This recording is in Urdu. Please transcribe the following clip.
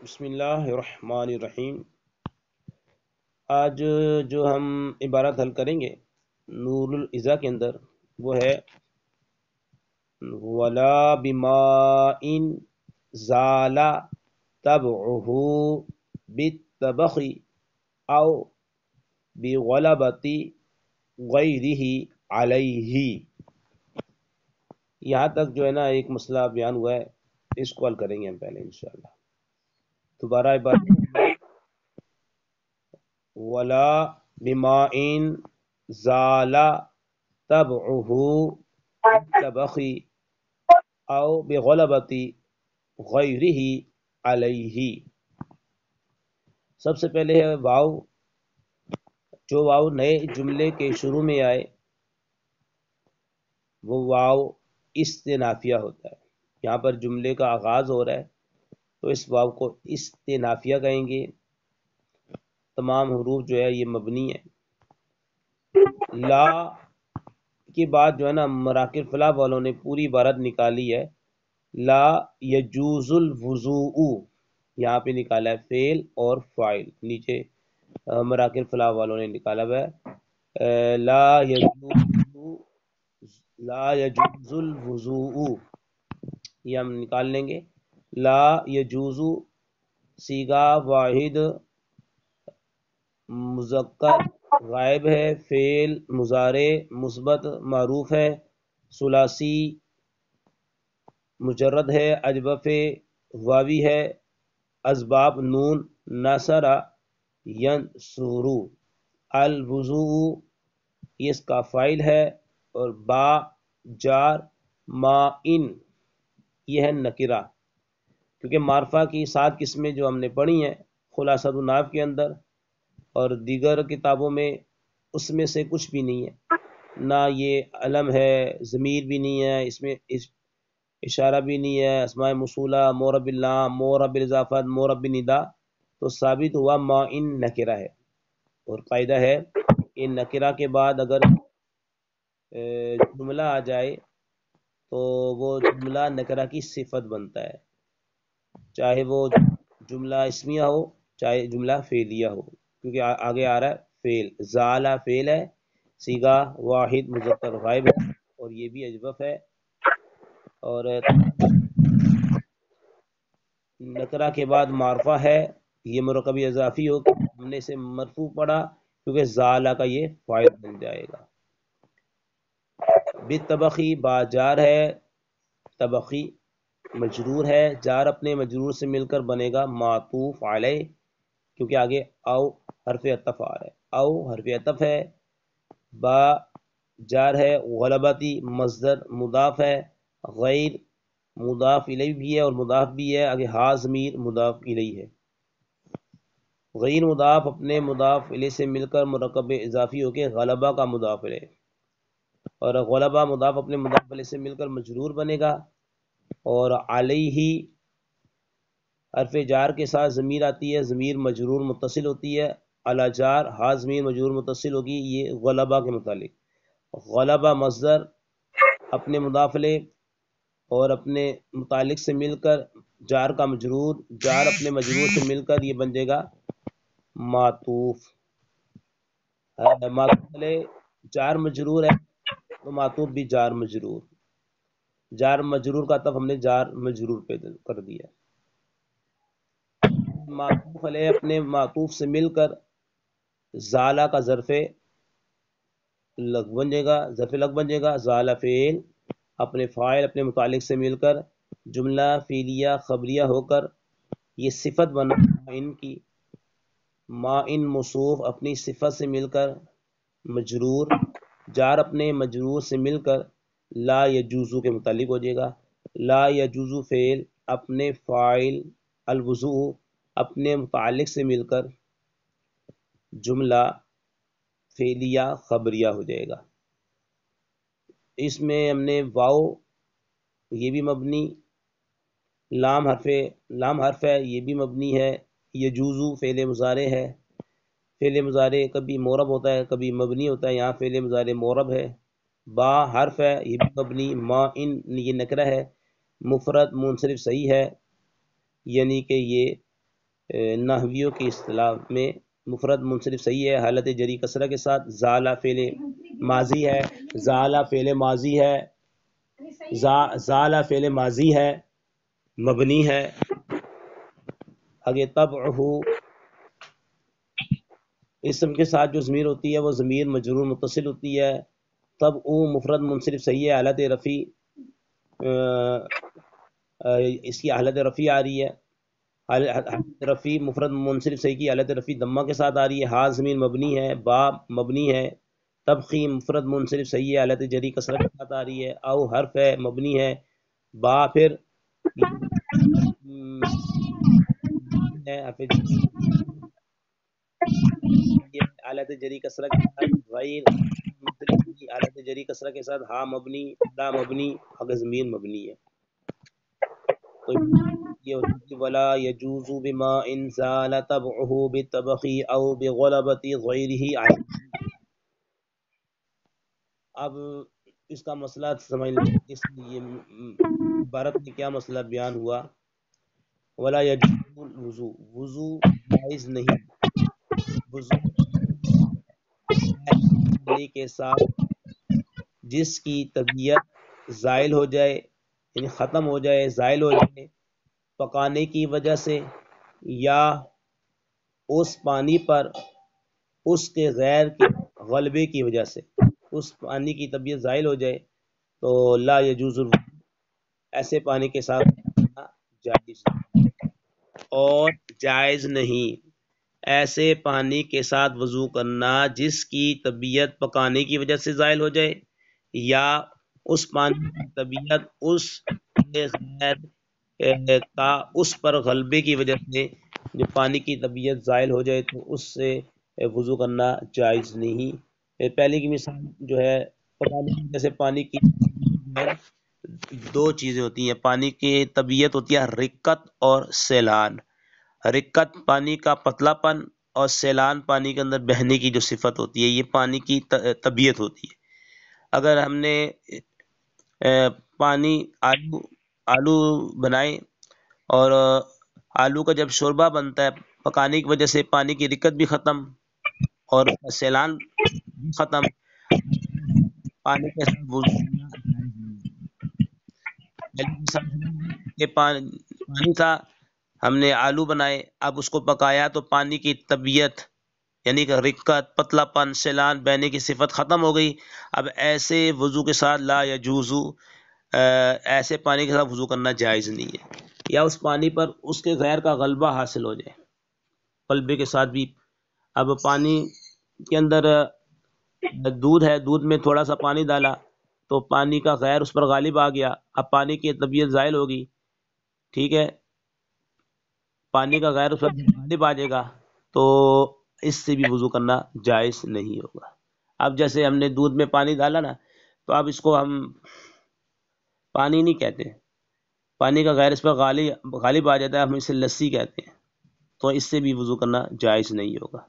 بسم اللہ الرحمن الرحیم۔ آج جو ہم عبارت حل کریں گے نور العزا کے اندر وہ ہے ولا بماء زال تبعه بالطبخ او بغلبة غیرہ علیہ۔ یہاں تک جو ہے نا ایک مسئلہ بیان ہوا ہے، اس کو حل کریں گے ہم پہلے انشاءاللہ۔ دوبارہ عبارت ولا بماء زال تبعه بالطبخ او بغلبة غیرہ علیہ۔ سب سے پہلے ہے واو، جو واو نئے جملے کے شروع میں آئے وہ واو استنافیہ ہوتا ہے۔ یہاں پر جملے کا آغاز ہو رہا ہے تو اس واو کو استنافیہ کہیں گے۔ تمام حروف جو ہے یہ مبنی ہے۔ لا کے بعد جو ہے نا مراکب فلاح والوں نے پوری عبارت نکالی ہے، لا یجوز الوضوء، یہاں پہ نکالا ہے فعل اور فاعل، نیچے مراکب فلاح والوں نے نکالا ہے لا یجوز الوضوء، یہ ہم نکال لیں گے۔ لا یجوز صیغہ واحد مذکر غائب ہے، فعل مضارع مثبت معروف ہے، ثلاثی مجرد ہے، اجوف واوی ہے، اسباب نون نصر ینصر، الوضوء یہ اس کا فاعل ہے، اور با جار ما ان یہ ہے نکرہ، کیونکہ معرفہ کی 7 قسمیں جو ہم نے پڑھی ہیں خلاصۃ النحو کے اندر اور دیگر کتابوں میں، اس میں سے کچھ بھی نہیں ہے، نہ یہ علم ہے، ضمیر بھی نہیں ہے، اس میں اشارہ بھی نہیں ہے، اسماء موصولہ، مورب باللام، مورب بالاضافت، مورب بالندا، تو ثابت ہوا ما ان نکرہ ہے۔ اور قاعدہ ہے کہ نکرہ کے بعد اگر جملہ آ جائے تو وہ جملہ نکرہ کی صفت بنتا ہے، چاہے وہ جملہ اسمیہ ہو چاہے جملہ فعلیہ ہو، کیونکہ آگے آ رہا ہے فعل، زالا فعل ہے، صیغہ واحد مذکر غائب ہے، اور یہ بھی اجوف ہے، اور نکرہ کے بعد معرفہ ہے، یہ مرکبی اضافی ہو کہ ہم نے اسے مرفوع پڑھا کیونکہ زالا کا یہ فاعل بن جائے گا۔ بالطبخی با جار ہے، طبخی مجرور ہے، جار اپنے مجرور سے مل کر بنے گا معطوف علیہ، کیونکہ آگے او حرف عطف آ رہا ہے، او حرف عطف ہے، با جار ہے، غلبتی مصدر مضاف ہے، غیر مضاف الیہ بھی ہے اور مضاف بھی ہے، آگے ہا ضمیر مضاف الیہ ہے۔ غیر مضاف اپنے مضاف الیہ سے مل کر مرکب اضافی ہو کے غلبہ کا مضاف الیہ، اور غلبہ مضاف اپنے مضاف الیہ سے مل کر مجرور بنے گا، اور علیہ حرف جار کے ساتھ ضمیر آتی ہے، ضمیر مجرور متصل ہوتی ہے، علی جار ہا ضمیر مجرور متصل ہوگی، یہ غلبہ کے متعلق۔ غلبہ مصدر اپنے مضاف الیہ اور اپنے متعلق سے مل کر جار کا مجرور، جار اپنے مجرور سے مل کر یہ بن جائے گا معطوف۔ معطوف علیہ جار مجرور ہے تو معطوف بھی جار مجرور، جار مجرور کا تب ہم نے جار مجرور پہ کر دیا۔ معطوف علیہ اپنے معطوف سے مل کر زالہ کا ظرف لگ بن جائے گا، ظرف لگ بن جائے گا، زالہ فعل اپنے فاعل اپنے متعلق سے مل کر جملہ فعلیہ خبریہ ہو کر یہ صفت بنا ان کی، ما ان موصوف اپنی صفت سے مل کر مجرور، جار اپنے مجرور سے مل کر لا یجوزو کے متعلق ہو جائے گا، لا یجوزو فعل اپنے فاعل الوضوء اپنے متعلق سے مل کر جملہ فعلیہ خبریہ ہو جائے گا۔ اس میں ہم نے واو یہ بھی مبنی، لام حرف ہے یہ بھی مبنی ہے، یجوزو فعل مضارع ہے، فعل مضارع کبھی مورب ہوتا ہے کبھی مبنی ہوتا ہے، یہاں فعل مضارع مورب ہے، با حرف ہے یہ بھی مبنی، ما ان یہ نکرہ ہے، مفرد منصرف صحیح ہے، یعنی کہ یہ نحویوں کی اصطلاح میں مفرد منصرف صحیح ہے حالت جری کسرہ کے ساتھ، زال فعل ماضی ہے، زال فعل ماضی ہے، زال فعل ماضی ہے، مبنی ہے۔ آگے طبعہ، اسم کے ساتھ جو ضمیر ہوتی ہے وہ ضمیر مجرور متصل ہوتی ہے۔ طبع مفرد منصرف صحیح ہے حالت رفع، اس کی حالت رفع آ رہی ہے، حالت رفع مفرد منصرف صحیح کی حالت رفع دمہ کے ساتھ آ رہی ہے۔ ہا ضمیر مبنی ہے، با مبنی ہے۔ طبخی مفرد منصرف صحیح ہے حالت جری کسرہ کے ساتھ آ رہی ہے۔ او حرف ہے مبنی ہے، با پھر حالت جری کسرہ کے ساتھ، غیر حالت جری کسرہ کے ساتھ، ہا مبنی، لا مبنی، اگر ضمیر مبنی ہے تو یہ ہوتی ہے ولا يجوز بما ان زال تبعه بالطبخ او بغلبة غیره علیہ۔ اب اس کا مسئلہ سمجھ لیں، اس لیے عبارت میں کیا مسئلہ بیان ہوا؟ ولا يجوز الوضو، وضو جائز نہیں، وضو کے ساتھ جس کی طبیعت زائل ہو جائے، یعنی ختم ہو جائے، زائل ہو جائے پکانے کی وجہ سے، یا اس پانی پر اس کے غیر کے غلبے کی وجہ سے اس پانی کی طبیعت زائل ہو جائے تو لا یجوز الوضو، ایسے پانی کے ساتھ جائز اور جائز نہیں ایسے پانی کے ساتھ وضو کرنا جس کی طبیعت پکانے کی وجہ سے زائل ہو جائے یا اس پانی کی طبیعت اس کے غیر کا اس پر غلبے کی وجہ سے جو پانی کی طبیعت زائل ہو جائے تو اس سے وضو کرنا جائز نہیں۔ پہلے کی مثال جو ہے پکانے کی وجہ سے پانی کی دو چیزیں ہوتی ہیں، پانی کی طبیعت ہوتی ہے رقت اور سیلان۔ رقت پانی کا پتلا پن اور سیلان پانی کے اندر بہنے کی جو صفت ہوتی ہے، یہ پانی کی طبیعت ہوتی ہے۔ اگر ہم نے پانی آلو بنائے اور آلو کا جب شوربہ بنتا ہے پکانے کی وجہ سے پانی کی رقت بھی ختم اور سیلان بھی ختم، پانی کے ساتھ وضو پانی تھا، ہم نے آلو بنائے، اب اس کو پکایا تو پانی کی طبیعت یعنی کہ رقت، پتلا پن، سیلان، بہنے کی صفت ختم ہو گئی۔ اب ایسے وضو کے ساتھ لا یجوز، ایسے پانی کے ساتھ وضو کرنا جائز نہیں ہے، یا اس پانی پر اس کے غیر کا غلبہ حاصل ہو جائے، غلبے کے ساتھ بھی۔ اب پانی کے اندر دودھ ہے، دودھ میں تھوڑا سا پانی ڈالا تو پانی کا غیر اس پر غالب آ گیا، اب پانی کی طبیعت زائل ہوگی، ٹھیک ہے، پانی کا غیر اس پر غالب آ جائے گا تو اس سے بھی وضو کرنا جائز نہیں ہوگا۔ اب جیسے ہم نے دودھ میں پانی ڈالا نا، تو اب اس کو ہم پانی نہیں کہتے، پانی کا غیر اس پر غالب آ جاتا ہے، ہم اسے لسی کہتے ہیں، تو اس سے بھی وضو کرنا جائز نہیں ہوگا۔